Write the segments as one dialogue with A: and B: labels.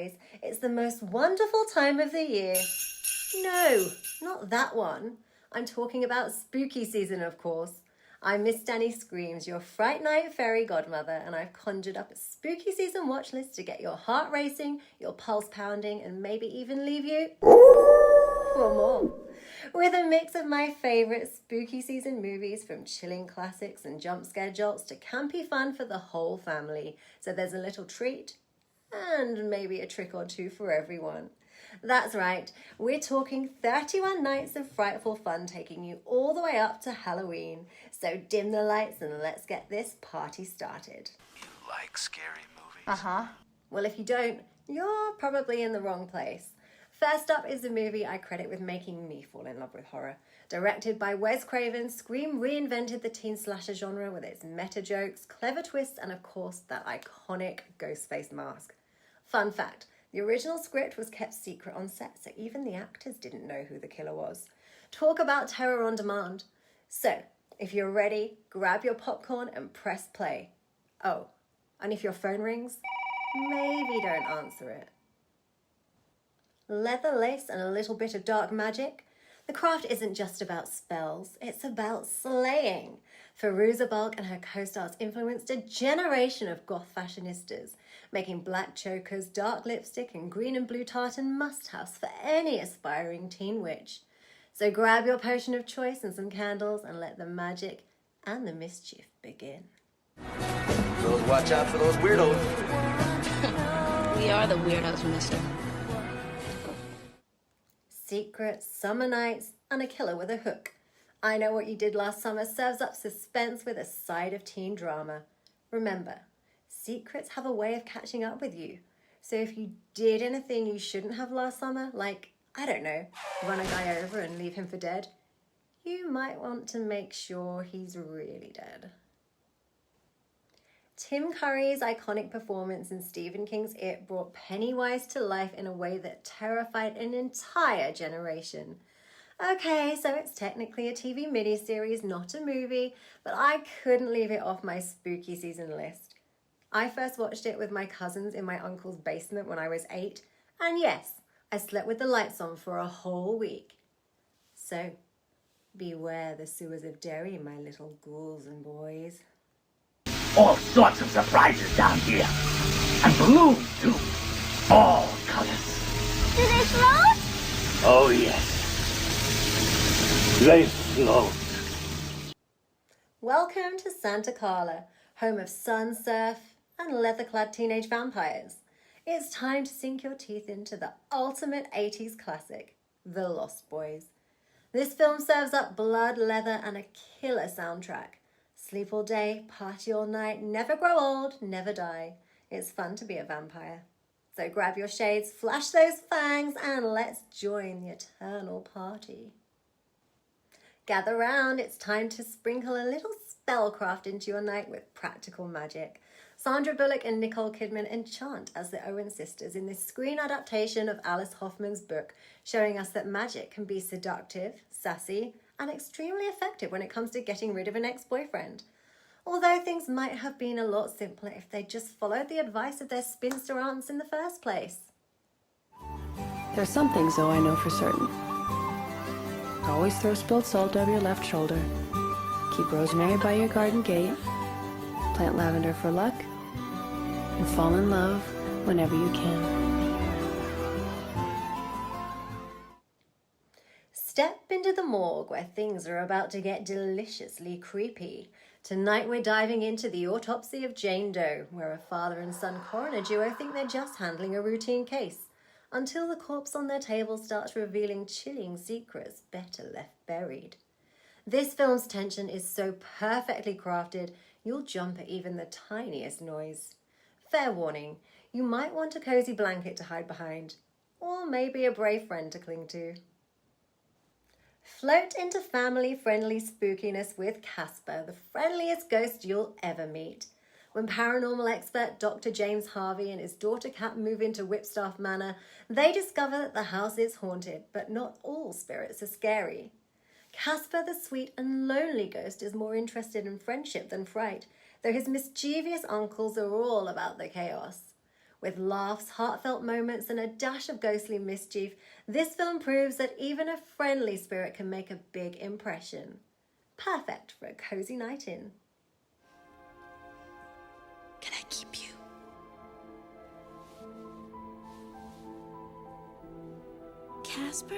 A: boys. It's the most wonderful time of the year. No, not that one. I'm talking about spooky season, of course. I'm Miss Danny Screams, your Fright Night fairy godmother, and I've conjured up a spooky season watch list to get your heart racing, your pulse pounding, and maybe even leave you for more. With a mix of my favourite spooky season movies, from chilling classics and jump scare jolts to campy fun for the whole family. So there's a little treat and maybe a trick or two for everyone. That's right, we're talking 31 nights of frightful fun taking you all the way up to Halloween. So dim the lights and let's get this party started.
B: You like scary movies?
A: Uh-huh. Well, if you don't, you're probably in the wrong place. First up is a movie I credit with making me fall in love with horror. Directed by Wes Craven, Scream reinvented the teen slasher genre with its meta jokes, clever twists, and of course that iconic ghost face mask. Fun fact, the original script was kept secret on set, so even the actors didn't know who the killer was. Talk about terror on demand. So, if you're ready, grab your popcorn and press play. Oh, and if your phone rings, maybe don't answer it. Leather lace and a little bit of dark magic? The craft isn't just about spells, it's about slaying. Firuza Balk and her co-stars influenced a generation of goth fashionistas, making black chokers, dark lipstick and green and blue tartan must-haves for any aspiring teen witch. So grab your potion of choice and some candles and let the magic and the mischief begin.
B: Girls, watch out for those weirdos.
C: We are the weirdos, mister.
A: Secrets, summer nights, and a killer with a hook. I Know What You Did Last Summer serves up suspense with a side of teen drama. Remember, secrets have a way of catching up with you. So if you did anything you shouldn't have last summer, like, I don't know, run a guy over and leave him for dead, you might want to make sure he's really dead. Tim Curry's iconic performance in Stephen King's It brought Pennywise to life in a way that terrified an entire generation. Okay, so it's technically a TV miniseries, not a movie, but I couldn't leave it off my spooky season list. I first watched it with my cousins in my uncle's basement when I was 8, and yes, I slept with the lights on for a whole week. So, beware the sewers of Derry, my little ghouls and boys.
D: All sorts of surprises down here. And balloons, too. All colors.
E: Do they float?
D: Oh, yes. They float.
A: Welcome to Santa Carla, home of sun, surf, and leather-clad teenage vampires. It's time to sink your teeth into the ultimate 80s classic, The Lost Boys. This film serves up blood, leather, and a killer soundtrack. Sleep all day, party all night, never grow old, never die. It's fun to be a vampire. So grab your shades, flash those fangs, and let's join the eternal party. Gather round, it's time to sprinkle a little spellcraft into your night with practical magic. Sandra Bullock and Nicole Kidman enchant as the Owen sisters in this screen adaptation of Alice Hoffman's book, showing us that magic can be seductive, sassy, and extremely effective when it comes to getting rid of an ex-boyfriend. Although things might have been a lot simpler if they just followed the advice of their spinster aunts in the first place.
F: There's some things, though, I know for certain. Always throw spilled salt over your left shoulder. Keep rosemary by your garden gate. Plant lavender for luck. And fall in love whenever you can.
A: Step into the morgue where things are about to get deliciously creepy. Tonight we're diving into the Autopsy of Jane Doe, where a father and son coroner duo think they're just handling a routine case, until the corpse on their table starts revealing chilling secrets better left buried. This film's tension is so perfectly crafted, you'll jump at even the tiniest noise. Fair warning, you might want a cozy blanket to hide behind, or maybe a brave friend to cling to. Float into family-friendly spookiness with Casper, the friendliest ghost you'll ever meet. When paranormal expert Dr. James Harvey and his daughter Kat move into Whipstaff Manor, they discover that the house is haunted, but not all spirits are scary. Casper, the sweet and lonely ghost, is more interested in friendship than fright, though his mischievous uncles are all about the chaos. With laughs, heartfelt moments, and a dash of ghostly mischief, this film proves that even a friendly spirit can make a big impression. Perfect for a cozy night in.
C: Can I keep you? Casper?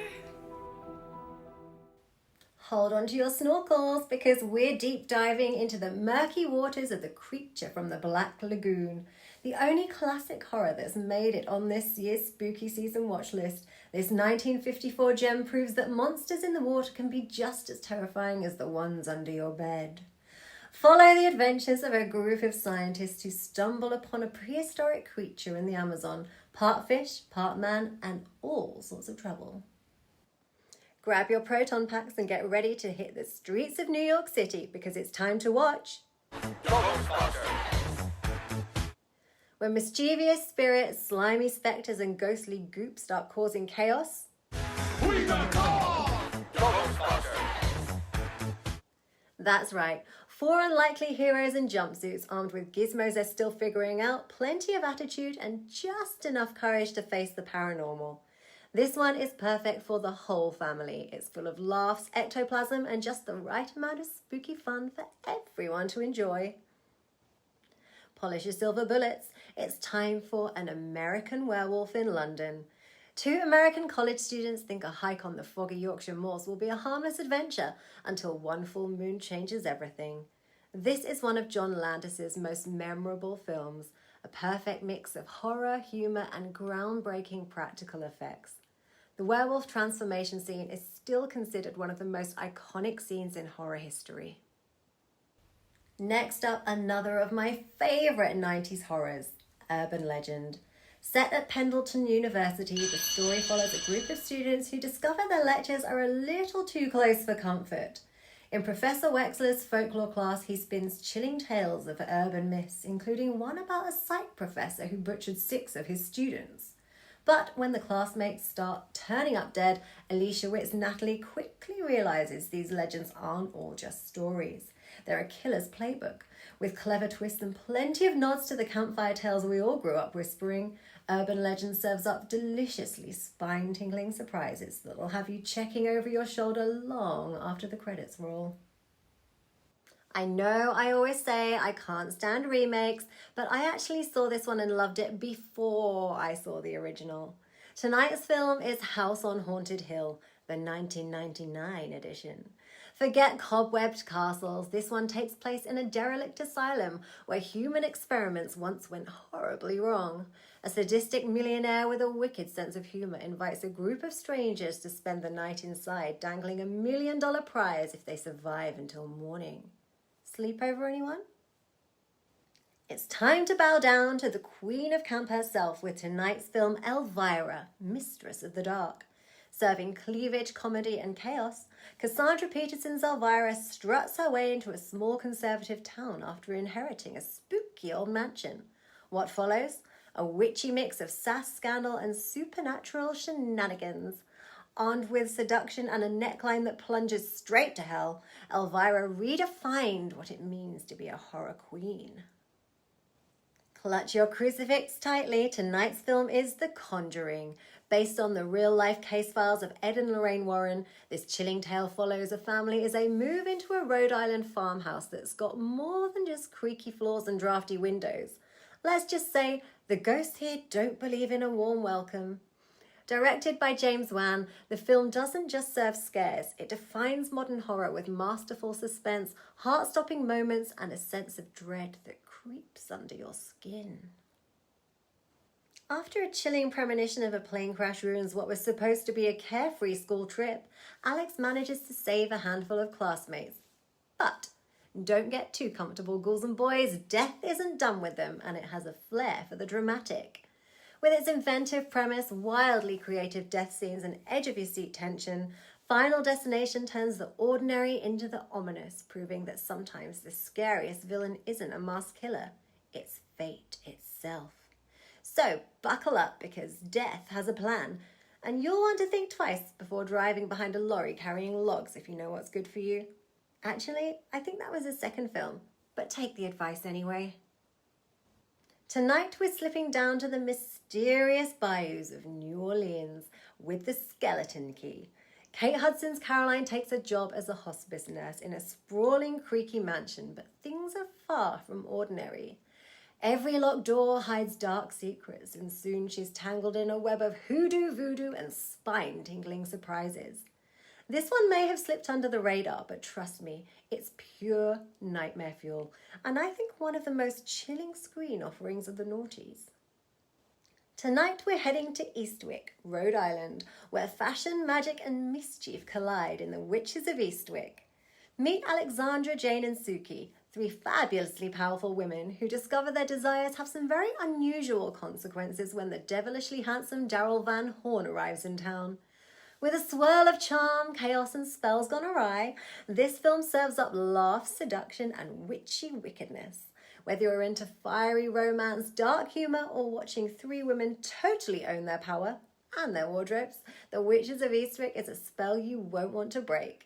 A: Hold on to your snorkels because we're deep diving into the murky waters of the creature from the Black Lagoon. The only classic horror that's made it on this year's spooky season watch list. This 1954 gem proves that monsters in the water can be just as terrifying as the ones under your bed. Follow the adventures of a group of scientists who stumble upon a prehistoric creature in the Amazon, part fish, part man, and all sorts of trouble. Grab your proton packs and get ready to hit the streets of New York City because it's time to watch Ghostbusters. When mischievous spirits, slimy spectres, and ghostly goop start causing chaos,
E: we gonna call Ghostbusters.
A: That's right. 4 unlikely heroes in jumpsuits armed with gizmos they're still figuring out, plenty of attitude, and just enough courage to face the paranormal. This one is perfect for the whole family. It's full of laughs, ectoplasm, and just the right amount of spooky fun for everyone to enjoy. Polish your silver bullets. It's time for An American Werewolf in London. 2 American college students think a hike on the foggy Yorkshire moors will be a harmless adventure until one full moon changes everything. This is one of John Landis's most memorable films, a perfect mix of horror, humour, and groundbreaking practical effects. The werewolf transformation scene is still considered one of the most iconic scenes in horror history. Next up, another of my favourite 90s horrors, Urban Legend. Set at Pendleton University, the story follows a group of students who discover their lectures are a little too close for comfort. In Professor Wexler's folklore class, he spins chilling tales of urban myths, including one about a psych professor who butchered 6 of his students. But when the classmates start turning up dead, Alicia Witt's Natalie quickly realises these legends aren't all just stories. They're a killer's playbook. With clever twists and plenty of nods to the campfire tales we all grew up whispering, Urban Legend serves up deliciously spine-tingling surprises that'll have you checking over your shoulder long after the credits roll. I know I always say I can't stand remakes, but I actually saw this one and loved it before I saw the original. Tonight's film is House on Haunted Hill, the 1999 edition. Forget cobwebbed castles, this one takes place in a derelict asylum where human experiments once went horribly wrong. A sadistic millionaire with a wicked sense of humour invites a group of strangers to spend the night inside, dangling $1 million prize if they survive until morning. Sleepover, anyone? It's time to bow down to the queen of camp herself with tonight's film Elvira, Mistress of the Dark. Serving cleavage, comedy, and chaos, Cassandra Peterson's Elvira struts her way into a small conservative town after inheriting a spooky old mansion. What follows? A witchy mix of sass, scandal, and supernatural shenanigans. Armed with seduction and a neckline that plunges straight to hell, Elvira redefined what it means to be a horror queen. Clutch your crucifix tightly. Tonight's film is The Conjuring. Based on the real-life case files of Ed and Lorraine Warren, this chilling tale follows a family as they move into a Rhode Island farmhouse that's got more than just creaky floors and drafty windows. Let's just say the ghosts here don't believe in a warm welcome. Directed by James Wan, the film doesn't just serve scares, it defines modern horror with masterful suspense, heart-stopping moments, and a sense of dread that creeps under your skin. After a chilling premonition of a plane crash ruins what was supposed to be a carefree school trip, Alex manages to save a handful of classmates. But don't get too comfortable, ghouls and boys. Death isn't done with them, and it has a flair for the dramatic. With its inventive premise, wildly creative death scenes, and edge-of-your-seat tension, Final Destination turns the ordinary into the ominous, proving that sometimes the scariest villain isn't a masked killer, it's fate itself. So, buckle up because death has a plan, and you'll want to think twice before driving behind a lorry carrying logs if you know what's good for you. Actually, I think that was his second film, but take the advice anyway. Tonight we're slipping down to the mysterious bayous of New Orleans with the skeleton key. Kate Hudson's Caroline takes a job as a hospice nurse in a sprawling, creaky mansion, but things are far from ordinary. Every locked door hides dark secrets, and soon she's tangled in a web of hoodoo, voodoo, and spine-tingling surprises. This one may have slipped under the radar, but trust me, it's pure nightmare fuel, and I think one of the most chilling screen offerings of the noughties. Tonight we're heading to Eastwick, Rhode Island, where fashion, magic, and mischief collide in the Witches of Eastwick. Meet Alexandra, Jane, and Suki, three fabulously powerful women who discover their desires have some very unusual consequences when the devilishly handsome Darrell Van Horn arrives in town. With a swirl of charm, chaos, and spells gone awry, this film serves up laughs, seduction, and witchy wickedness. Whether you're into fiery romance, dark humour, or watching three women totally own their power and their wardrobes, The Witches of Eastwick is a spell you won't want to break.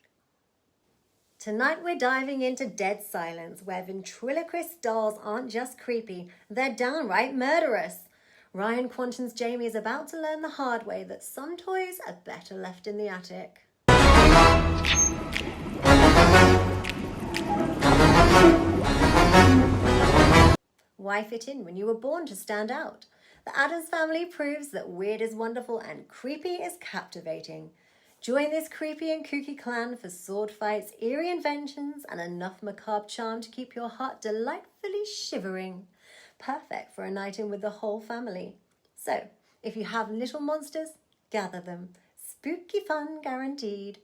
A: Tonight we're diving into Dead Silence, where ventriloquist dolls aren't just creepy, they're downright murderous. Ryan Quanten's Jamie is about to learn the hard way that some toys are better left in the attic. Why fit in when you were born to stand out? The Addams Family proves that weird is wonderful and creepy is captivating. Join this creepy and kooky clan for sword fights, eerie inventions, and enough macabre charm to keep your heart delightfully shivering. Perfect for a night in with the whole family. So, if you have little monsters, gather them. Spooky fun guaranteed.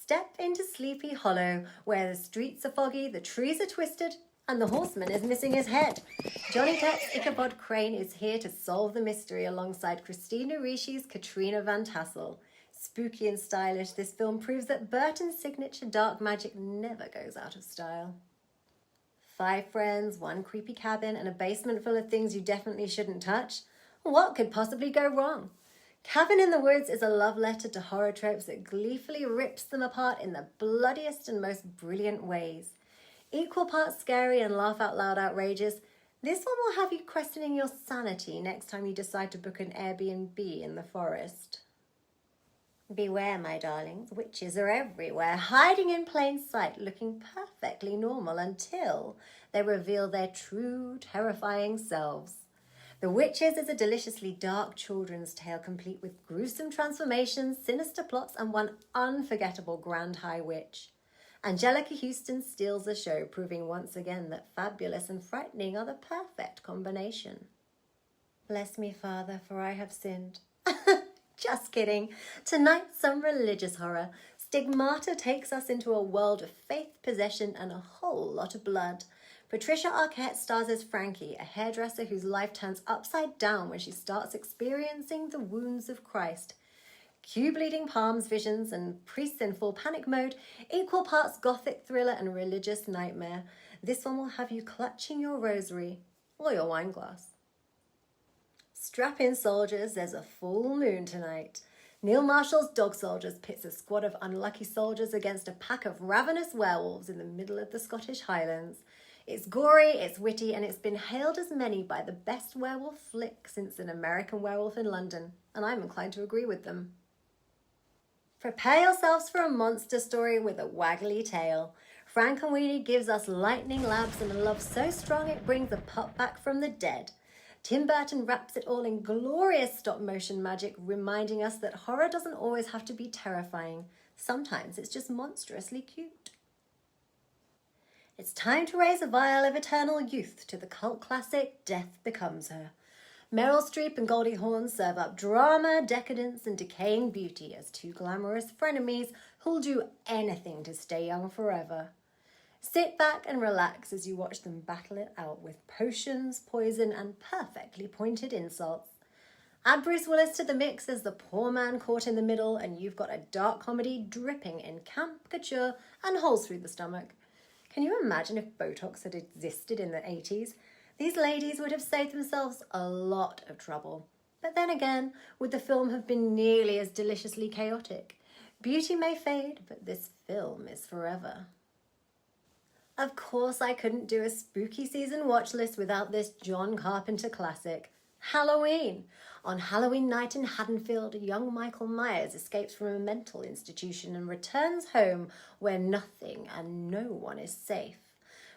A: Step into Sleepy Hollow, where the streets are foggy, the trees are twisted, and the horseman is missing his head. Johnny Depp's Ichabod Crane is here to solve the mystery alongside Christina Ricci's Katrina Van Tassel. Spooky and stylish, this film proves that Burton's signature dark magic never goes out of style. 5 friends, 1 creepy cabin, and a basement full of things you definitely shouldn't touch? What could possibly go wrong? Cabin in the Woods is a love letter to horror tropes that gleefully rips them apart in the bloodiest and most brilliant ways. Equal parts scary and laugh-out-loud outrageous, this one will have you questioning your sanity next time you decide to book an Airbnb in the forest. Beware, my darlings, witches are everywhere, hiding in plain sight, looking perfectly normal until they reveal their true, terrifying selves. The Witches is a deliciously dark children's tale complete with gruesome transformations, sinister plots, and one unforgettable grand high witch. Angelica Houston steals the show, proving once again that fabulous and frightening are the perfect combination. Bless me, Father, for I have sinned. Just kidding. Tonight, some religious horror. Stigmata takes us into a world of faith, possession, and a whole lot of blood. Patricia Arquette stars as Frankie, a hairdresser whose life turns upside down when she starts experiencing the wounds of Christ. Cue bleeding palms visions and priests in full panic mode, equal parts gothic thriller and religious nightmare. This one will have you clutching your rosary or your wine glass. Strap in, soldiers, there's a full moon tonight. Neil Marshall's Dog Soldiers pits a squad of unlucky soldiers against a pack of ravenous werewolves in the middle of the Scottish Highlands. It's gory, it's witty, and it's been hailed as many by the best werewolf flick since An American Werewolf in London, and I'm inclined to agree with them. Prepare yourselves for a monster story with a waggly tail. Frankenweenie gives us lightning labs and a love so strong it brings a pup back from the dead. Tim Burton wraps it all in glorious stop-motion magic, reminding us that horror doesn't always have to be terrifying. Sometimes it's just monstrously cute. It's time to raise a vial of eternal youth to the cult classic Death Becomes Her. Meryl Streep and Goldie Hawn serve up drama, decadence, and decaying beauty as 2 glamorous frenemies who'll do anything to stay young forever. Sit back and relax as you watch them battle it out with potions, poison, and perfectly pointed insults. Add Bruce Willis to the mix as the poor man caught in the middle, and you've got a dark comedy dripping in camp, couture, and holes through the stomach. Can you imagine if Botox had existed in the 80s? These ladies would have saved themselves a lot of trouble. But then again, would the film have been nearly as deliciously chaotic? Beauty may fade, but this film is forever. Of course, I couldn't do a spooky season watch list without this John Carpenter classic, Halloween. On Halloween night in Haddonfield, young Michael Myers escapes from a mental institution and returns home where nothing and no one is safe.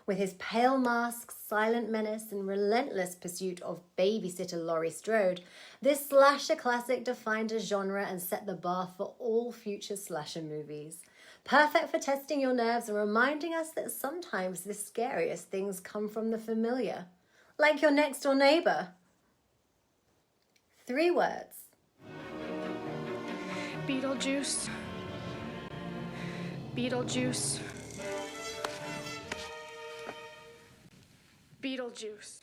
A: With his pale mask, silent menace, and relentless pursuit of babysitter Laurie Strode, this slasher classic defined a genre and set the bar for all future slasher movies. Perfect for testing your nerves and reminding us that sometimes the scariest things come from the familiar, like your next door neighbour. 3 words.
G: Beetlejuice. Beetlejuice. Beetlejuice.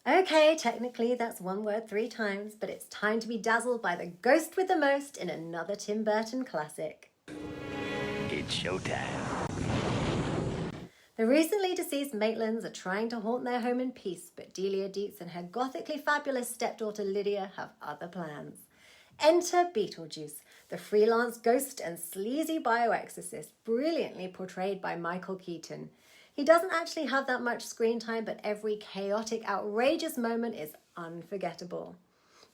A: Okay, technically that's 1 word 3 times, but it's time to be dazzled by the ghost with the most in another Tim Burton classic.
D: It's showtime.
A: The recently deceased Maitlands are trying to haunt their home in peace, but Delia Dietz and her gothically fabulous stepdaughter Lydia have other plans. Enter Beetlejuice, the freelance ghost and sleazy bioexorcist, brilliantly portrayed by Michael Keaton. He doesn't actually have that much screen time, but every chaotic, outrageous moment is unforgettable.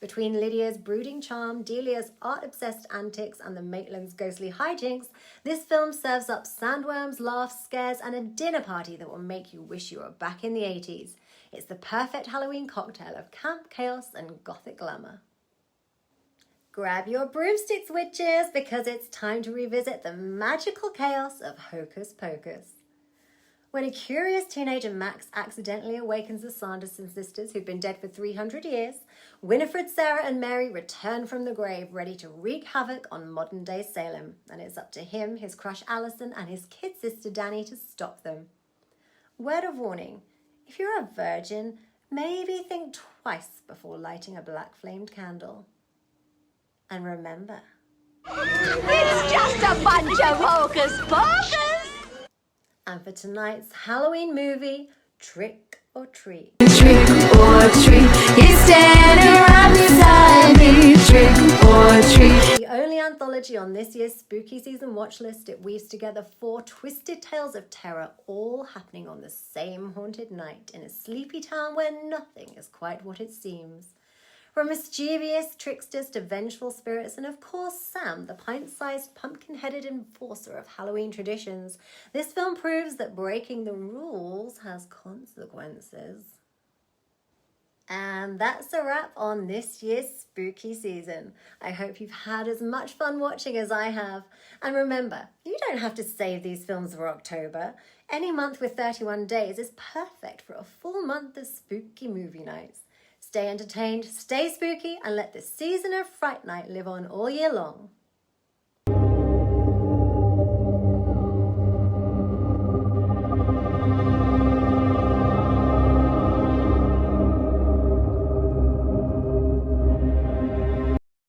A: Between Lydia's brooding charm, Delia's art-obsessed antics, and the Maitlands' ghostly hijinks, this film serves up sandworms, laughs, scares, and a dinner party that will make you wish you were back in the 80s. It's the perfect Halloween cocktail of camp, chaos, and gothic glamour. Grab your broomsticks, witches, because it's time to revisit the magical chaos of Hocus Pocus. When a curious teenager Max accidentally awakens the Sanderson sisters, who've been dead for 300 years, Winifred, Sarah, and Mary return from the grave, ready to wreak havoc on modern-day Salem. And it's up to him, his crush Allison, and his kid sister Danny to stop them. Word of warning, if you're a virgin, maybe think twice before lighting a black-flamed candle. And remember,
C: It's just a bunch of hocus pocus!
A: and for tonight's Halloween movie, Trick or Treat.
F: Trick or treat, you stand right beside me. Trick or treat.
A: The only anthology on this year's spooky season watch list, it weaves together 4 twisted tales of terror, all happening on the same haunted night in a sleepy town where nothing is quite what it seems. From mischievous tricksters to vengeful spirits, and of course Sam, the pint-sized, pumpkin-headed enforcer of Halloween traditions, this film proves that breaking the rules has consequences. And that's a wrap on this year's spooky season. I hope you've had as much fun watching as I have. And remember, you don't have to save these films for October. Any month with 31 days is perfect for a full month of spooky movie nights. Stay entertained, stay spooky, and let the season of Fright Night live on all year long.